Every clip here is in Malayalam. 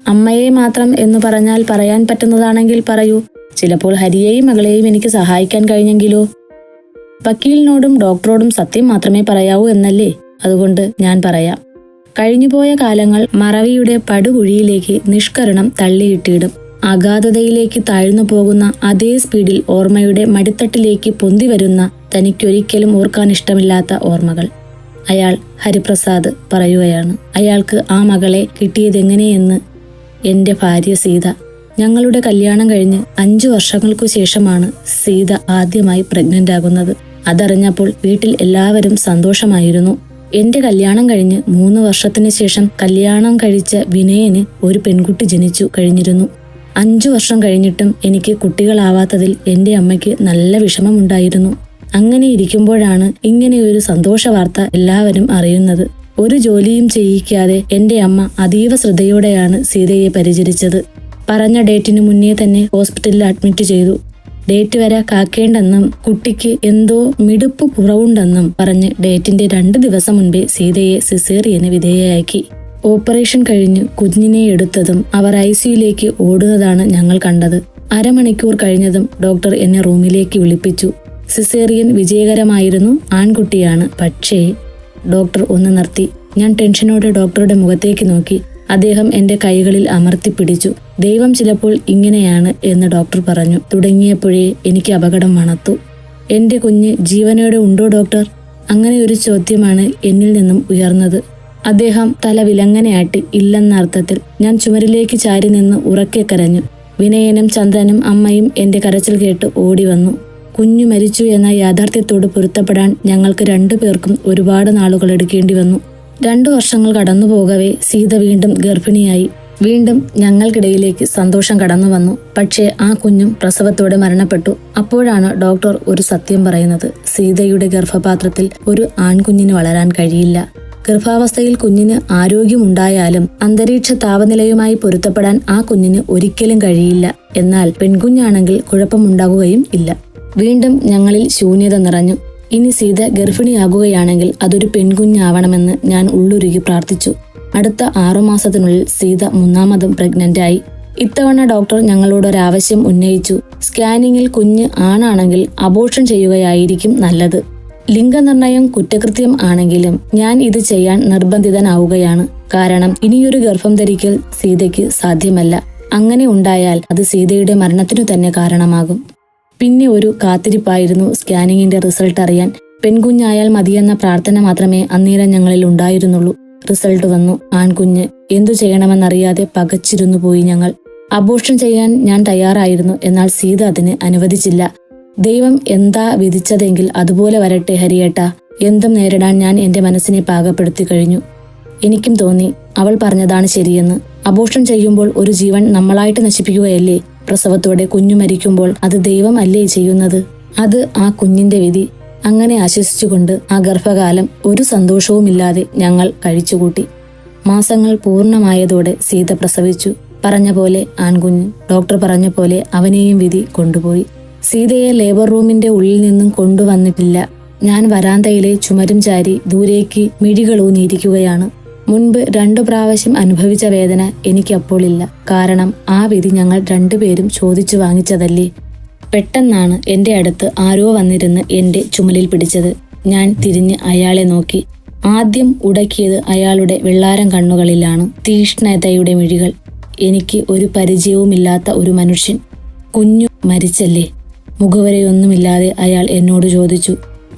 അമ്മയെ മാത്രം എന്ന് പറഞ്ഞാൽ പറയാൻ പറ്റുന്നതാണെങ്കിൽ പറയൂ. ചിലപ്പോൾ ഹരിയെയും മകളെയും എനിക്ക് സഹായിക്കാൻ കഴിഞ്ഞെങ്കിലോ? വക്കീലിനോടും ഡോക്ടറോടും സത്യം മാത്രമേ പറയാവൂ എന്നല്ലേ? അതുകൊണ്ട് ഞാൻ പറയാം. കഴിഞ്ഞുപോയ കാലങ്ങൾ മറവിയുടെ പടുകുഴിയിലേക്ക് നിഷ്കരണം തള്ളിയിട്ടിടും. അഗാധതയിലേക്ക് താഴ്ന്നു പോകുന്ന അതേ സ്പീഡിൽ ഓർമ്മയുടെ മടിത്തട്ടിലേക്ക് പൊന്തി വരുന്ന തനിക്കൊരിക്കലും ഓർക്കാൻ ഇഷ്ടമില്ലാത്ത ഓർമ്മകൾ. അയാൾ ഹരിപ്രസാദ് പറയുകയാണ്. അയാൾക്ക് ആ മകളെ കിട്ടിയതെങ്ങനെയെന്ന്. എന്റെ ഭാര്യ സീത. ഞങ്ങളുടെ കല്യാണം കഴിഞ്ഞ് 5 വർഷങ്ങൾക്കു ശേഷമാണ് സീത ആദ്യമായി പ്രഗ്നന്റ് ആകുന്നത്. അതറിഞ്ഞപ്പോൾ വീട്ടിൽ എല്ലാവരും സന്തോഷമായിരുന്നു. എന്റെ കല്യാണം കഴിഞ്ഞ് 3 വർഷത്തിന് ശേഷം കല്യാണം കഴിച്ച വിനയന് ഒരു പെൺകുട്ടി ജനിച്ചു കഴിഞ്ഞിരുന്നു. 5 വർഷം കഴിഞ്ഞിട്ടും എനിക്ക് കുട്ടികളാവാത്തതിൽ എന്റെ അമ്മയ്ക്ക് നല്ല വിഷമമുണ്ടായിരുന്നു. അങ്ങനെ ഇരിക്കുമ്പോഴാണ് ഇങ്ങനെയൊരു സന്തോഷ വാർത്ത എല്ലാവരും അറിയുന്നത്. ഒരു ജോലിയും ചെയ്യിക്കാതെ എന്റെ അമ്മ അതീവ ശ്രദ്ധയോടെയാണ് സീതയെ പരിചരിച്ചത്. പറഞ്ഞ ഡേറ്റിന് മുന്നേ തന്നെ ഹോസ്പിറ്റലിൽ അഡ്മിറ്റ് ചെയ്തു. ഡേറ്റ് വരെ കാക്കേണ്ടെന്നും കുട്ടിക്ക് എന്തോ മിടുപ്പ് കുറവുണ്ടെന്നും പറഞ്ഞ് ഡേറ്റിന്റെ 2 ദിവസം മുൻപേ സീതയെ സിസേറിയന് വിധേയയാക്കി. ഓപ്പറേഷൻ കഴിഞ്ഞ് കുഞ്ഞിനെ എടുത്തതും അവർ ICUയിലേക്ക് ഓടുന്നതാണ് ഞങ്ങൾ കണ്ടത്. അരമണിക്കൂർ കഴിഞ്ഞതും ഡോക്ടർ എന്നെ റൂമിലേക്ക് വിളിപ്പിച്ചു. സിസേറിയൻ വിജയകരമായിരുന്നു, ആൺകുട്ടിയാണ്. പക്ഷേ ഡോക്ടർ ഒന്ന് നിർത്തി. ഞാൻ ടെൻഷനോടെ ഡോക്ടറുടെ മുഖത്തേക്ക് നോക്കി. അദ്ദേഹം എന്റെ കൈകളിൽ അമർത്തിപ്പിടിച്ചു. ദൈവം ചിലപ്പോൾ ഇങ്ങനെയാണ് എന്ന് ഡോക്ടർ പറഞ്ഞു. തുടങ്ങിയപ്പോഴേ എനിക്ക് അപകടം മണത്തു. എന്റെ കുഞ്ഞ് ജീവനോടെ ഉണ്ടോ ഡോക്ടർ? അങ്ങനെ ഒരു ചോദ്യമാണ് എന്നിൽ നിന്നും ഉയർന്നത്. അദ്ദേഹം തല വിലങ്ങനെയാട്ടി ഇല്ലെന്ന അർത്ഥത്തിൽ. ഞാൻ ചുമരിലേക്ക് ചാരി നിന്ന് ഉറക്കെ കരഞ്ഞു. വിനയനും ചന്ദ്രനും അമ്മയും എന്റെ കരച്ചിൽ കേട്ട് ഓടി വന്നു. കുഞ്ഞു മരിച്ചു എന്ന യാഥാർത്ഥ്യത്തോട് പൊരുത്തപ്പെടാൻ ഞങ്ങൾക്ക് 2 പേർക്കും ഒരുപാട് നാളുകൾ എടുക്കേണ്ടി വന്നു. 2 വർഷങ്ങൾ കടന്നു പോകവേ സീത വീണ്ടും ഗർഭിണിയായി. വീണ്ടും ഞങ്ങൾക്കിടയിലേക്ക് സന്തോഷം കടന്നു വന്നു. പക്ഷേ ആ കുഞ്ഞും പ്രസവത്തോടെ മരണപ്പെട്ടു. അപ്പോഴാണ് ഡോക്ടർ ഒരു സത്യം പറയുന്നത്. സീതയുടെ ഗർഭപാത്രത്തിൽ ഒരു ആൺകുഞ്ഞിന് വളരാൻ കഴിയില്ല. ഗർഭാവസ്ഥയിൽ കുഞ്ഞിന് ആരോഗ്യമുണ്ടായാലും അന്തരീക്ഷ താപനിലയുമായി പൊരുത്തപ്പെടാൻ ആ കുഞ്ഞിന് ഒരിക്കലും കഴിയില്ല. എന്നാൽ പെൺകുഞ്ഞാണെങ്കിൽ കുഴപ്പമുണ്ടാകുകയും ഇല്ല. വീണ്ടും ഞങ്ങളിൽ ശൂന്യത നിറഞ്ഞു. ഇനി സീത ഗർഭിണിയാകുകയാണെങ്കിൽ അതൊരു പെൺകുഞ്ഞാവണമെന്ന് ഞാൻ ഉള്ളുരുകി പ്രാർത്ഥിച്ചു. അടുത്ത 6 മാസത്തിനുള്ളിൽ സീത 3ാമതും പ്രഗ്നന്റായി. ഇത്തവണ ഡോക്ടർ ഞങ്ങളോടൊരാവശ്യം ഉന്നയിച്ചു. സ്കാനിങ്ങിൽ കുഞ്ഞ് ആണാണെങ്കിൽ അബോർഷൻ ചെയ്യുകയായിരിക്കും നല്ലത്. ലിംഗനിർണയം കുറ്റകൃത്യം ആണെങ്കിലും ഞാൻ ഇത് ചെയ്യാൻ നിർബന്ധിതനാവുകയാണ്. കാരണം ഇനിയൊരു ഗർഭം ധരിക്കൽ സീതയ്ക്ക് സാധ്യമല്ല. അങ്ങനെ ഉണ്ടായാൽ അത് സീതയുടെ മരണത്തിനു തന്നെ കാരണമാകും. പിന്നെ ഒരു കാത്തിരിപ്പായിരുന്നു സ്കാനിങ്ങിന്റെ റിസൾട്ട് അറിയാൻ. പെൺകുഞ്ഞായാൽ മതിയെന്ന പ്രാർത്ഥന മാത്രമേ അന്നേരം ഞങ്ങളിൽ ഉണ്ടായിരുന്നുള്ളൂ. റിസൾട്ട് വന്നു, ആൺകുഞ്ഞ്. എന്തു ചെയ്യണമെന്നറിയാതെ പകച്ചിരുന്നു പോയി ഞങ്ങൾ. അബോർഷൻ ചെയ്യാൻ ഞാൻ തയ്യാറായിരുന്നു. എന്നാൽ സീത അതിന് അനുവദിച്ചില്ല. ദൈവം എന്താ വിധിച്ചതെങ്കിൽ അതുപോലെ വരട്ടെ ഹരിയേട്ടാ. എന്തും നേരിടാൻ ഞാൻ എന്റെ മനസ്സിനെ പാകപ്പെടുത്തി കഴിഞ്ഞു. എനിക്കും തോന്നി അവൾ പറഞ്ഞതാണ് ശരിയെന്ന്. അബോർഷൻ ചെയ്യുമ്പോൾ ഒരു ജീവൻ നമ്മളായിട്ട് നശിപ്പിക്കുകയല്ലേ? പ്രസവത്തോടെ കുഞ്ഞു മരിക്കുമ്പോൾ അത് ദൈവം അല്ലേ ചെയ്യുന്നത്? അത് ആ കുഞ്ഞിന്റെ വിധി. അങ്ങനെ ആശ്വസിച്ചുകൊണ്ട് ആ ഗർഭകാലം ഒരു സന്തോഷവുമില്ലാതെ ഞങ്ങൾ കഴിച്ചുകൂട്ടി. മാസങ്ങൾ പൂർണ്ണമായതോടെ സീത പ്രസവിച്ചു. പറഞ്ഞ പോലെ ആൺകുഞ്ഞ്. ഡോക്ടർ പറഞ്ഞ പോലെ അവനെയും വിധി കൊണ്ടുപോയി. സീതയെ ലേബർ റൂമിന്റെ ഉള്ളിൽ നിന്നും കൊണ്ടുവന്നിട്ടില്ല. ഞാൻ വരാന്തയിലെ ചുമരും ചാരി ദൂരേക്ക് മിഴികളൂന്നിയിരിക്കുകയാണ്. മുൻപ് 2 പ്രാവശ്യം അനുഭവിച്ച വേദന എനിക്കപ്പോളില്ല. കാരണം ആ വിധി ഞങ്ങൾ 2 പേരും ചോദിച്ചു വാങ്ങിച്ചതല്ലേ. പെട്ടെന്നാണ് എന്റെ അടുത്ത് ആരോ വന്നിരുന്ന് എന്റെ ചുമലിൽ പിടിച്ചത്. ഞാൻ തിരിഞ്ഞ് അയാളെ നോക്കി. ആദ്യം ഉടക്കിയത് അയാളുടെ വെള്ളാരം കണ്ണുകളിലാണ്. തീഷ്ണതയുടെ മിഴികൾ. എനിക്ക് ഒരു പരിചയവുമില്ലാത്ത ഒരു മനുഷ്യൻ. കുഞ്ഞു മരിച്ചല്ലേ? മുഖവരെയൊന്നുമില്ലാതെ അയാൾ എന്നോട് ചോദിച്ചു.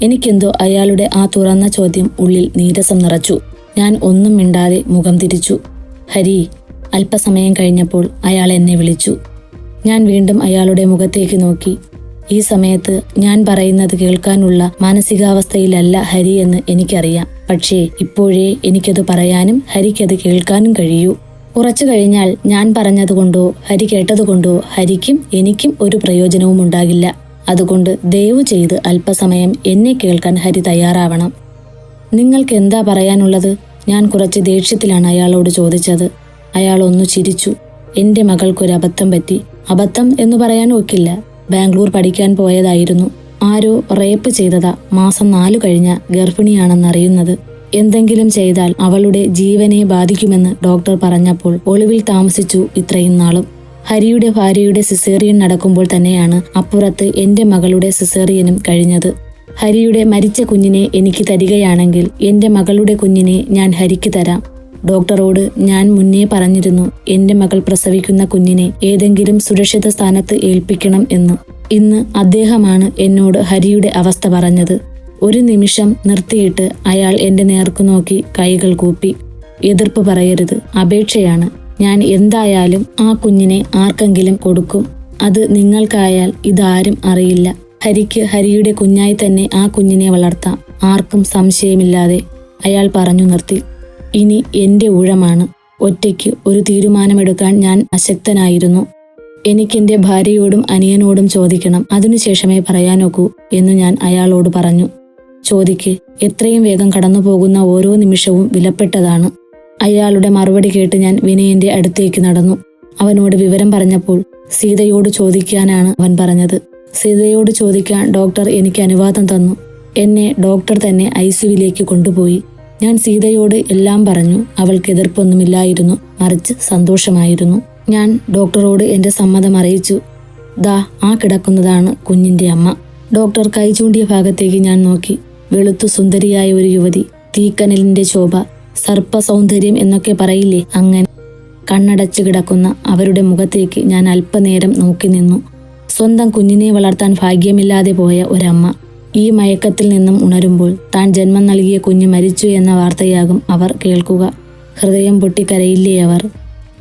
എനിക്കെന്തോ അയാളുടെ ആ തുറന്ന ചോദ്യം ഉള്ളിൽ നീരസം നിറച്ചു. ഞാൻ ഒന്നും മിണ്ടാതെ മുഖം തിരിച്ചു. ഹരി. അല്പസമയം കഴിഞ്ഞപ്പോൾ അയാൾ എന്നെ വിളിച്ചു. ഞാൻ വീണ്ടും അയാളുടെ മുഖത്തേക്ക് നോക്കി. ഈ സമയത്ത് ഞാൻ പറയുന്നത് കേൾക്കാനുള്ള മാനസികാവസ്ഥയിലല്ല ഹരി എന്ന് എനിക്കറിയാം. പക്ഷേ ഇപ്പോഴേ എനിക്കത് പറയാനും ഹരിക്കത് കേൾക്കാനും കഴിയൂ. കുറച്ചു കഴിഞ്ഞാൽ ഞാൻ പറഞ്ഞതുകൊണ്ടോ ഹരി കേട്ടതുകൊണ്ടോ ഹരിക്കും എനിക്കും ഒരു പ്രയോജനവും ഉണ്ടാകില്ല. അതുകൊണ്ട് ദയവു ചെയ്ത് അല്പസമയം എന്നെ കേൾക്കാൻ ഹരി തയ്യാറാവണം. നിങ്ങൾക്ക് എന്താ പറയാനുള്ളത്? ഞാൻ കുറച്ച് ദേഷ്യത്തിലാണ് അയാളോട് ചോദിച്ചത്. അയാൾ ഒന്ന് ചിരിച്ചു. എന്റെ മകൾക്കൊരബദ്ധം പറ്റി. അബദ്ധം എന്ന് പറയാൻ ഒക്കില്ല. ബാംഗ്ലൂർ പഠിക്കാൻ പോയതായിരുന്നു. ആരോ റേപ്പ് ചെയ്തതാ. മാസം 4 കഴിഞ്ഞ ഗർഭിണിയാണെന്നറിയുന്നത്. എന്തെങ്കിലും ചെയ്താൽ അവളുടെ ജീവനെ ബാധിക്കുമെന്ന് ഡോക്ടർ പറഞ്ഞപ്പോൾ ഒളിവിൽ താമസിച്ചു ഇത്രയും നാളും. ഹരിയുടെ ഭാര്യയുടെ സിസേറിയൻ നടക്കുമ്പോൾ തന്നെയാണ് അപ്പുറത്ത് എന്റെ മകളുടെ സിസേറിയനും കഴിഞ്ഞത്. ഹരിയുടെ മരിച്ച കുഞ്ഞിനെ എനിക്ക് തരികയാണെങ്കിൽ എന്റെ മകളുടെ കുഞ്ഞിനെ ഞാൻ ഹരിക്ക് തരാം. ഡോക്ടറോട് ഞാൻ മുന്നേ പറഞ്ഞിരുന്നു എന്റെ മകൾ പ്രസവിക്കുന്ന കുഞ്ഞിനെ ഏതെങ്കിലും സുരക്ഷിത സ്ഥാനത്ത് ഏൽപ്പിക്കണം എന്ന്. ഇന്ന് അദ്ദേഹമാണ് എന്നോട് ഹരിയുടെ അവസ്ഥ പറഞ്ഞത്. ഒരു നിമിഷം നിർത്തിയിട്ട് അയാൾ എന്റെ നേർക്കു നോക്കി കൈകൾ കൂപ്പി. എതിർപ്പ് പറയരുത്, അപേക്ഷയാണ്. ഞാൻ എന്തായാലും ആ കുഞ്ഞിനെ ആർക്കെങ്കിലും കൊടുക്കും. അത് നിങ്ങൾക്കായാൽ ഇതാരും അറിയില്ല. ഹരിക്ക് ഹരിയുടെ കുഞ്ഞായി തന്നെ ആ കുഞ്ഞിനെ വളർത്താം, ആർക്കും സംശയമില്ലാതെ. അയാൾ പറഞ്ഞു നിർത്തി. ഇനി എന്റെ ഊഴമാണ്. ഒറ്റയ്ക്ക് ഒരു തീരുമാനമെടുക്കാൻ ഞാൻ അശക്തനായിരുന്നു. എനിക്കെന്റെ ഭാര്യയോടും അനിയനോടും ചോദിക്കണം, അതിനുശേഷമേ പറയാനൊക്കൂ എന്ന് ഞാൻ അയാളോട് പറഞ്ഞു. ചോദിക്ക്, എത്രയും വേഗം കടന്നുപോകുന്ന ഓരോ നിമിഷവും വിലപ്പെട്ടതാണ്. അയാളുടെ മറുപടി കേട്ട് ഞാൻ വിനയന്റെ അടുത്തേക്ക് നടന്നു. അവനോട് വിവരം പറഞ്ഞപ്പോൾ സീതയോട് ചോദിക്കാനാണ് അവൻ പറഞ്ഞത്. സീതയോട് ചോദിക്കാൻ ഡോക്ടർ എനിക്ക് അനുവാദം തന്നു. എന്നെ ഡോക്ടർ തന്നെ ഐസിയുവിലേക്ക് കൊണ്ടുപോയി. ഞാൻ സീതയോട് എല്ലാം പറഞ്ഞു. അവൾക്ക് എതിർപ്പൊന്നുമില്ലായിരുന്നു, മറിച്ച് സന്തോഷമായിരുന്നു. ഞാൻ ഡോക്ടറോട് എന്റെ സമ്മതം അറിയിച്ചു. ദാ ആ കിടക്കുന്നതാണ് കുഞ്ഞിന്റെ അമ്മ. ഡോക്ടർ കൈ ചൂണ്ടിയ ഭാഗത്തേക്ക് ഞാൻ നോക്കി. വെളുത്തു സുന്ദരിയായ ഒരു യുവതി, തീക്കനലിന്റെ ശോഭ, സർപ്പസൗന്ദര്യം എന്നൊക്കെ പറയില്ലേ, അങ്ങനെ. കണ്ണടച്ചു കിടക്കുന്ന അവരുടെ മുഖത്തേക്ക് ഞാൻ അല്പനേരം നോക്കി നിന്നു. സ്വന്തം കുഞ്ഞിനെ വളർത്താൻ ഭാഗ്യമില്ലാതെ പോയ ഒരമ്മ ഈ മയക്കത്തിൽ നിന്നും ഉണരുമ്പോൾ താൻ ജന്മം നൽകിയ കുഞ്ഞ് മരിച്ചു എന്ന വാർത്തയാകും അവർ കേൾക്കുക. ഹൃദയം പൊട്ടിക്കരയില്ലേ അവർ?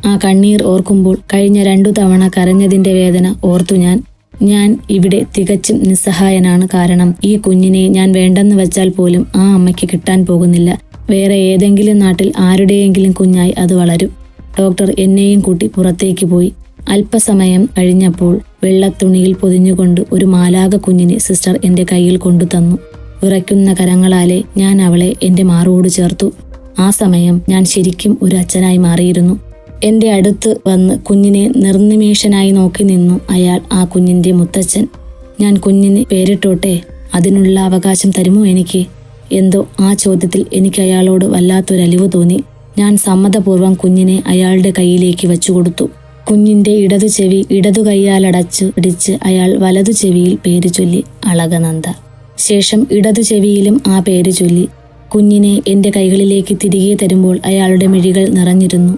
ആ കണ്ണീർ ഓർക്കുമ്പോൾ കഴിഞ്ഞ 2 തവണ കരഞ്ഞതിന്റെ വേദന ഓർത്തു ഞാൻ ഇവിടെ തികച്ചും നിസ്സഹായനാണ്. കാരണം ഈ കുഞ്ഞിനെ ഞാൻ വേണ്ടെന്ന് വെച്ചാൽ പോലും ആ അമ്മയ്ക്ക് കിട്ടാൻ പോകുന്നില്ല. വേറെ ഏതെങ്കിലും നാട്ടിൽ ആരുടെയെങ്കിലും കുഞ്ഞായി അത് വളരും. ഡോക്ടർ എന്നെയും കൂട്ടി പുറത്തേക്ക് പോയി. അല്പസമയം കഴിഞ്ഞപ്പോൾ വെള്ളത്തുണിയിൽ പൊതിഞ്ഞുകൊണ്ട് ഒരു മാലാക കുഞ്ഞിനെ സിസ്റ്റർ എന്റെ കയ്യിൽ കൊണ്ടു തന്നു. വിറയ്ക്കുന്ന കരങ്ങളാലെ ഞാൻ അവളെ എന്റെ മാറോട് ചേർത്തു. ആ സമയം ഞാൻ ശരിക്കും ഒരു അച്ഛനായി മാറിയിരുന്നു. എന്റെ അടുത്ത് വന്ന് കുഞ്ഞിനെ നിർനിമേഷനായി നോക്കി നിന്നു അയാൾ, ആ കുഞ്ഞിന്റെ മുത്തച്ഛൻ. ഞാൻ കുഞ്ഞിന് പേരിട്ടോട്ടെ? അതിനുള്ള അവകാശം തരുമോ എനിക്ക്? എന്തോ ആ ചോദ്യത്തിൽ എനിക്ക് അയാളോട് വല്ലാത്തൊരലിവ് തോന്നി. ഞാൻ സമ്മതപൂർവ്വം കുഞ്ഞിനെ അയാളുടെ കയ്യിലേക്ക് വച്ചുകൊടുത്തു. കുഞ്ഞിന്റെ ഇടതു ചെവി ഇടതു കൈയാലടച്ചു പിടിച്ച് അയാൾ വലതു ചെവിയിൽ പേര് ചൊല്ലി, അളകനന്ദ. ശേഷം ഇടതു ചെവിയിലും ആ പേര് ചൊല്ലി. കുഞ്ഞിനെ എന്റെ കൈകളിലേക്ക് തിരികെ തരുമ്പോൾ അയാളുടെ മിഴികൾ നിറഞ്ഞിരുന്നു.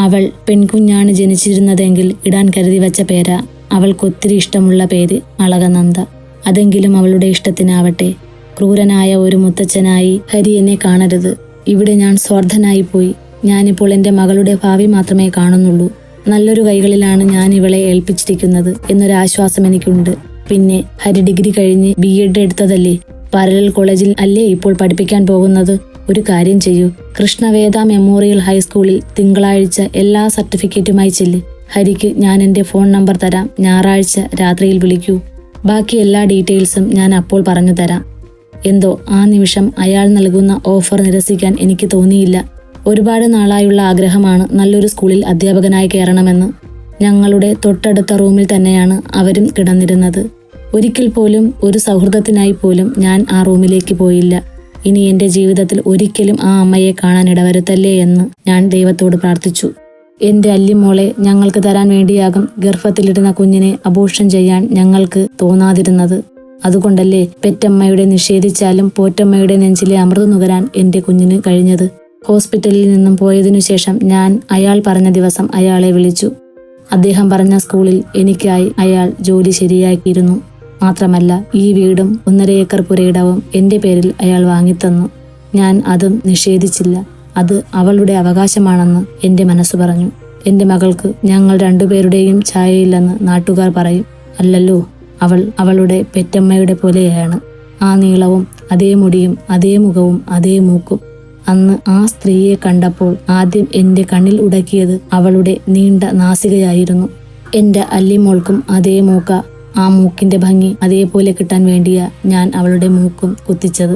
അവൾ പെൺകുഞ്ഞാണ് ജനിച്ചിരുന്നതെങ്കിൽ ഇടാൻ കരുതി വച്ച പേരാ. അവൾക്കൊത്തിരി ഇഷ്ടമുള്ള പേര്, അളകനന്ദ. അതെങ്കിലും അവളുടെ ഇഷ്ടത്തിനാവട്ടെ. ക്രൂരനായ ഒരു മുത്തച്ഛനായി ഹരി എന്നെ കാണരുത്. ഇവിടെ ഞാൻ സ്വാർത്ഥനായിപ്പോയി. ഞാനിപ്പോൾ എന്റെ മകളുടെ ഭാവി മാത്രമേ കാണുന്നുള്ളൂ. നല്ലൊരു കൈകളിലാണ് ഞാൻ ഇവളെ ഏൽപ്പിച്ചിരിക്കുന്നത് എന്നൊരാശ്വാസം എനിക്കുണ്ട്. പിന്നെ ഹരി ഡിഗ്രി കഴിഞ്ഞ് BEd എടുത്തതല്ലേ? പാരലൽ കോളേജിൽ അല്ലേ ഇപ്പോൾ പഠിപ്പിക്കാൻ പോകുന്നത്? ഒരു കാര്യം ചെയ്യൂ, കൃഷ്ണവേദ മെമ്മോറിയൽ ഹൈസ്കൂളിൽ തിങ്കളാഴ്ച എല്ലാ സർട്ടിഫിക്കറ്റുമായി ചെല്ല്. ഹരിക്ക് ഞാൻ എന്റെ ഫോൺ നമ്പർ തരാം. ഞായറാഴ്ച രാത്രിയിൽ വിളിക്കൂ. ബാക്കി എല്ലാ ഡീറ്റെയിൽസും ഞാൻ അപ്പോൾ പറഞ്ഞു തരാം. എന്തോ ആ നിമിഷം അയാൾ നൽകുന്ന ഓഫർ നിരസിക്കാൻ എനിക്ക് തോന്നിയില്ല. ഒരുപാട് നാളായുള്ള ആഗ്രഹമാണ് നല്ലൊരു സ്കൂളിൽ അധ്യാപകനായി കയറണമെന്ന്. ഞങ്ങളുടെ തൊട്ടടുത്ത റൂമിൽ തന്നെയാണ് അവരും കിടന്നിരുന്നത്. ഒരിക്കൽ പോലും ഒരു സൗഹൃദത്തിനായി പോലും ഞാൻ ആ റൂമിലേക്ക് പോയില്ല. ഇനി എന്റെ ജീവിതത്തിൽ ഒരിക്കലും ആ അമ്മയെ കാണാൻ ഇടവരുത്തല്ലേ എന്ന് ഞാൻ ദൈവത്തോട് പ്രാർത്ഥിച്ചു. എന്റെ അല്ലിമോളെ ഞങ്ങൾക്ക് തരാൻ വേണ്ടിയാകും ഗർഭത്തിലിരുന്ന കുഞ്ഞിനെ അബോർഷൻ ചെയ്യാൻ ഞങ്ങൾക്ക് തോന്നാതിരുന്നത്. അതുകൊണ്ടല്ലേ പെറ്റമ്മയുടെ നിഷേധിച്ചാലും പോറ്റമ്മയുടെ നെഞ്ചിലെ അമൃത് നുകരാൻ എന്റെ കുഞ്ഞിന് കഴിഞ്ഞത്. ഹോസ്പിറ്റലിൽ നിന്നും പോയതിനു ശേഷം ഞാൻ അയാൾ പറഞ്ഞ ദിവസം അയാളെ വിളിച്ചു. അദ്ദേഹം പറഞ്ഞ സ്കൂളിൽ എനിക്കായി അയാൾ ജോലി ശരിയാക്കിയിരുന്നു. മാത്രമല്ല ഈ വീടും 1.5 ഏക്കർ പുരയിടവും എന്റെ പേരിൽ അയാൾ വാങ്ങിത്തന്നു. ഞാൻ അതും നിഷേധിച്ചില്ല. അത് അവളുടെ അവകാശമാണെന്ന് എന്റെ മനസ്സ് പറഞ്ഞു. എന്റെ മകൾക്ക് ഞങ്ങൾ 2 പേരുടെയും ഛായയില്ലെന്ന് നാട്ടുകാർ പറയും. അല്ലല്ലോ, അവൾ അവളുടെ പെറ്റമ്മയുടെ പോലെയാണ്. ആ നീളവും അതേ മുടിയും അതേ മുഖവും അതേ മൂക്കും. അന്ന് ആ സ്ത്രീയെ കണ്ടപ്പോൾ ആദ്യം എന്റെ കണ്ണിൽ ഉടക്കിയത് അവളുടെ നീണ്ട നാസികയായിരുന്നു. എന്റെ അല്ലിമോൾക്കും അതേ മൂക്ക. ആ മൂക്കിന്റെ ഭംഗി അതേപോലെ കിട്ടാൻ വേണ്ടിയാ ഞാൻ അവളുടെ മൂക്കും കുത്തിച്ചത്.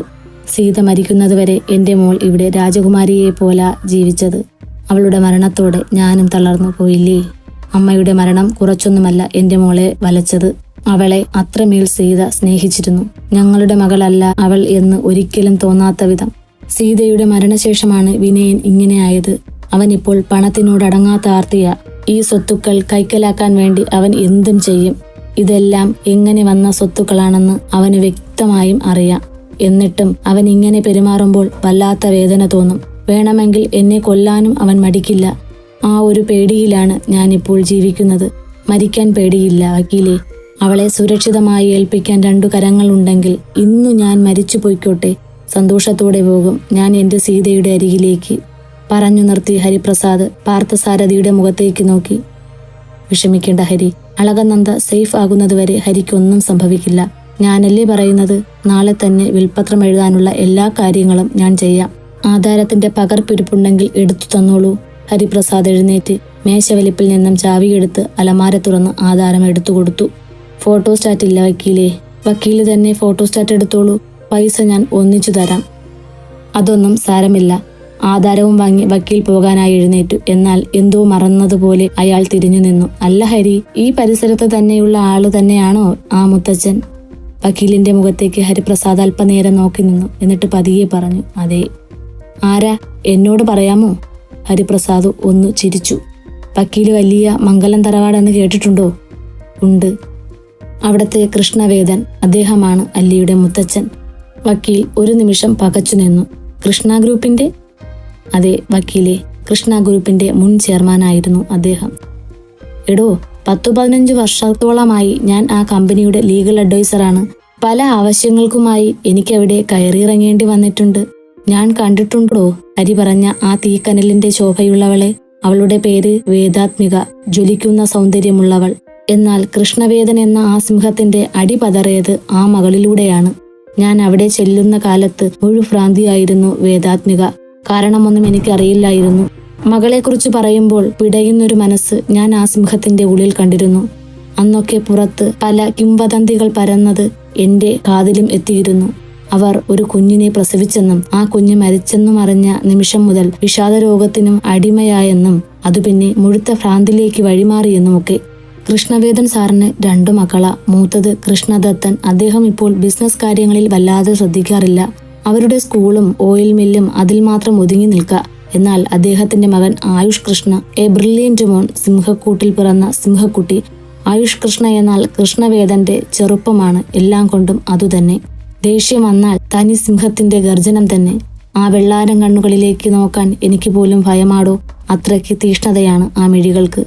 സീത മരിക്കുന്നതുവരെ എന്റെ മോൾ ഇവിടെ രാജകുമാരിയെ പോലാ ജീവിച്ചത്. അവളുടെ മരണത്തോടെ ഞാനും തളർന്നു പോയില്ലേ? അമ്മയുടെ മരണം കുറച്ചൊന്നുമല്ല എന്റെ മോളെ വലച്ചത്. അവളെ അത്രമേൽ സീത സ്നേഹിച്ചിരുന്നു. ഞങ്ങളുടെ മകളല്ല അവൾ എന്ന് ഒരിക്കലും തോന്നാത്ത വിധം. സീതയുടെ മരണശേഷമാണ് വിനയൻ ഇങ്ങനെയായത്. അവനിപ്പോൾ പണത്തിനോടടങ്ങാത്ത ആർത്തിയ. ഈ സ്വത്തുക്കൾ കൈക്കലാക്കാൻ വേണ്ടി അവൻ എന്തും ചെയ്യും. ഇതെല്ലാം എങ്ങനെ വന്ന സ്വത്തുക്കളാണെന്ന് അവന് വ്യക്തമായും അറിയാം. എന്നിട്ടും അവൻ ഇങ്ങനെ പെരുമാറുമ്പോൾ വല്ലാത്ത വേദന തോന്നും. വേണമെങ്കിൽ എന്നെ കൊല്ലാനും അവൻ മടിക്കില്ല. ആ ഒരു പേടിയിലാണ് ഞാനിപ്പോൾ ജീവിക്കുന്നത്. മരിക്കാൻ പേടിയില്ല വക്കീലേ. അവളെ സുരക്ഷിതമായി ഏൽപ്പിക്കാൻ 2 കരങ്ങളുണ്ടെങ്കിൽ ഇന്നു ഞാൻ മരിച്ചു പോയിക്കോട്ടെ. സന്തോഷത്തോടെ പോകും ഞാൻ എൻ്റെ സീതയുടെ അരികിലേക്ക്. പറഞ്ഞു നിർത്തി ഹരിപ്രസാദ് പാർത്ഥസാരഥിയുടെ മുഖത്തേക്ക് നോക്കി. വിഷമിക്കേണ്ട ഹരി. അളകനന്ദ സേഫ് ആകുന്നതുവരെ ഹരിക്കൊന്നും സംഭവിക്കില്ല. ഞാനല്ലേ പറയുന്നത്. നാളെ തന്നെ വിൽപത്രം എഴുതാനുള്ള എല്ലാ കാര്യങ്ങളും ഞാൻ ചെയ്യാം. ആധാരത്തിന്റെ പകർപ്പിരിപ്പുണ്ടെങ്കിൽ എടുത്തു തന്നോളൂ. ഹരിപ്രസാദ് എഴുന്നേറ്റ് മേശവലിപ്പിൽ നിന്നും ചാവിയെടുത്ത് അലമാര തുറന്ന് ആധാരം എടുത്തു കൊടുത്തു. ഫോട്ടോസ്റ്റാറ്റ് ഇല്ല വക്കീലേ. വക്കീല് തന്നെ ഫോട്ടോസ്റ്റാറ്റ് എടുത്തോളൂ. പൈസ ഞാൻ ഒന്നിച്ചു തരാം. അതൊന്നും സാരമില്ല. ആധാരവും വാങ്ങി വക്കീൽ പോകാനായി എഴുന്നേറ്റു. എന്നാൽ എന്തോ മറന്നതുപോലെ അയാൾ തിരിഞ്ഞു നിന്നു. അല്ല ഹരി, ഈ പരിസരത്ത് തന്നെയുള്ള ആള് തന്നെയാണോ ആ മുത്തച്ഛൻ? വക്കീലിന്റെ മുഖത്തേക്ക് ഹരിപ്രസാദ് അല്പനേരം നോക്കി നിന്നു. എന്നിട്ട് പതിയെ പറഞ്ഞു, അതെ. ആരാ, എന്നോട് പറയാമോ? ഹരിപ്രസാദ് ഒന്ന് ചിരിച്ചു. വക്കീല് വലിയ മംഗലം തറവാടെന്ന് കേട്ടിട്ടുണ്ടോ? ഉണ്ട്. അവിടത്തെ കൃഷ്ണവേദൻ, അദ്ദേഹമാണ് അല്ലിയുടെ മുത്തച്ഛൻ. വക്കീൽ ഒരു നിമിഷം പകച്ചു നിന്നു. കൃഷ്ണ ഗ്രൂപ്പിന്റെ? അതെ വക്കീലെ, കൃഷ്ണ ഗ്രൂപ്പിന്റെ മുൻ ചെയർമാനായിരുന്നു അദ്ദേഹം. എടോ, 10-15 വർഷത്തോളമായി ഞാൻ ആ കമ്പനിയുടെ ലീഗൽ അഡ്വൈസറാണ്. പല ആവശ്യങ്ങൾക്കുമായി എനിക്കവിടെ കയറിയിറങ്ങേണ്ടി വന്നിട്ടുണ്ട്. ഞാൻ കണ്ടിട്ടുണ്ടോ ഹരി പറഞ്ഞ ആ തീക്കനലിന്റെ ശോഭയുള്ളവളെ? അവളുടെ പേര് വേദാത്മിക, ജ്വലിക്കുന്ന സൗന്ദര്യമുള്ളവൾ. എന്നാൽ കൃഷ്ണവേദൻ എന്ന ആ സിംഹത്തിന്റെ അടിപതറിയത് ആ മകളിലൂടെയാണ്. ഞാൻ അവിടെ ചെല്ലുന്ന കാലത്ത് മുഴുഭ്രാന്തിയായിരുന്നു വേദാത്മിക. കാരണമൊന്നും എനിക്കറിയില്ലായിരുന്നു. മകളെക്കുറിച്ച് പറയുമ്പോൾ പിടയുന്നൊരു മനസ്സ് ഞാൻ ആ സിംഹത്തിന്റെ ഉള്ളിൽ കണ്ടിരുന്നു. അന്നൊക്കെ പുറത്ത് പല കിംവദന്തികൾ പരന്നത് എന്റെ കാതിലും എത്തിയിരുന്നു. അവർ ഒരു കുഞ്ഞിനെ പ്രസവിച്ചെന്നും ആ കുഞ്ഞ് മരിച്ചെന്നും അറിഞ്ഞ നിമിഷം മുതൽ വിഷാദരോഗത്തിനും അടിമയായെന്നും അത് പിന്നെ മുഴുത്ത ഭ്രാന്തിലേക്ക് വഴിമാറിയെന്നുമൊക്കെ. കൃഷ്ണവേദൻ സാറിന് 2 മക്കളാ. മൂത്തത് കൃഷ്ണദത്തൻ. അദ്ദേഹം ഇപ്പോൾ ബിസിനസ് കാര്യങ്ങളിൽ വല്ലാതെ ശ്രദ്ധിക്കാറില്ല. അവരുടെ സ്കൂളും ഓയിൽ മില്ലും അതിൽ മാത്രം ഒതുങ്ങി നിൽക്കുക. എന്നാൽ അദ്ദേഹത്തിന്റെ മകൻ ആയുഷ് കൃഷ്ണ, എ ബ്രില്യന്റ് മോൺ, സിംഹക്കൂട്ടിൽ പിറന്ന സിംഹക്കുട്ടി. ആയുഷ് കൃഷ്ണ എന്നാൽ കൃഷ്ണവേദന്റെ ചെറുപ്പമാണ്. എല്ലാം കൊണ്ടും അതുതന്നെ. ദേഷ്യം വന്നാൽ തനി സിംഹത്തിന്റെ ഗർജനം തന്നെ. ആ വെള്ളാരം കണ്ണുകളിലേക്ക് നോക്കാൻ എനിക്ക് പോലും ഭയമാടോ. അത്രയ്ക്ക് തീഷ്ണതയാണ് ആ മിഴികൾക്ക്.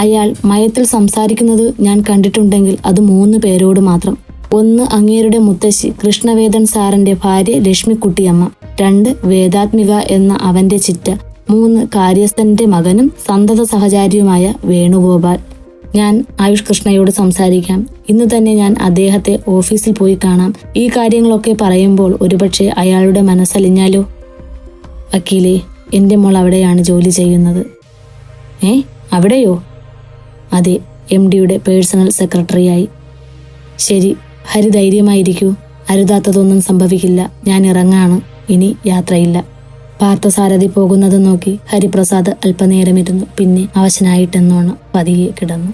അയാൾ മയത്തിൽ സംസാരിക്കുന്നത് ഞാൻ കണ്ടിട്ടുണ്ടെങ്കിൽ അത് 3 പേരോട് മാത്രം. 1 അങ്ങേരുടെ മുത്തശ്ശി കൃഷ്ണവേദൻ സാറിന്റെ ഭാര്യ ലക്ഷ്മിക്കുട്ടിയമ്മ, 2 വേദാത്മിക എന്ന അവന്റെ ചിറ്റ, 3 കാര്യസ്ഥന്റെ മകനും സന്തത സഹചാരിയുമായ വേണുഗോപാൽ. ഞാൻ ആയുഷ് കൃഷ്ണയോട് സംസാരിക്കാം. ഇന്ന് തന്നെ ഞാൻ അദ്ദേഹത്തെ ഓഫീസിൽ പോയി കാണാം. ഈ കാര്യങ്ങളൊക്കെ പറയുമ്പോൾ ഒരുപക്ഷെ അയാളുടെ മനസ്സലിഞ്ഞാലോ? വക്കീലേ, എന്റെ മോൾ അവിടെയാണ് ജോലി ചെയ്യുന്നത്. അവിടെയോ? അതെ, MDയുടെ പേഴ്സണൽ സെക്രട്ടറിയായി. ശരി, ഹരി ധൈര്യമായിരിക്കൂ. അരുതാത്തതൊന്നും സംഭവിക്കില്ല. ഞാൻ ഇറങ്ങാണ്. ഇനി യാത്രയില്ല. പാർത്ഥസാരഥി പോകുന്നത് നോക്കി ഹരിപ്രസാദ് അല്പനേരമിരുന്നു. പിന്നെ അവശനായിട്ടെന്നോണം പതിയെ കിടന്നു.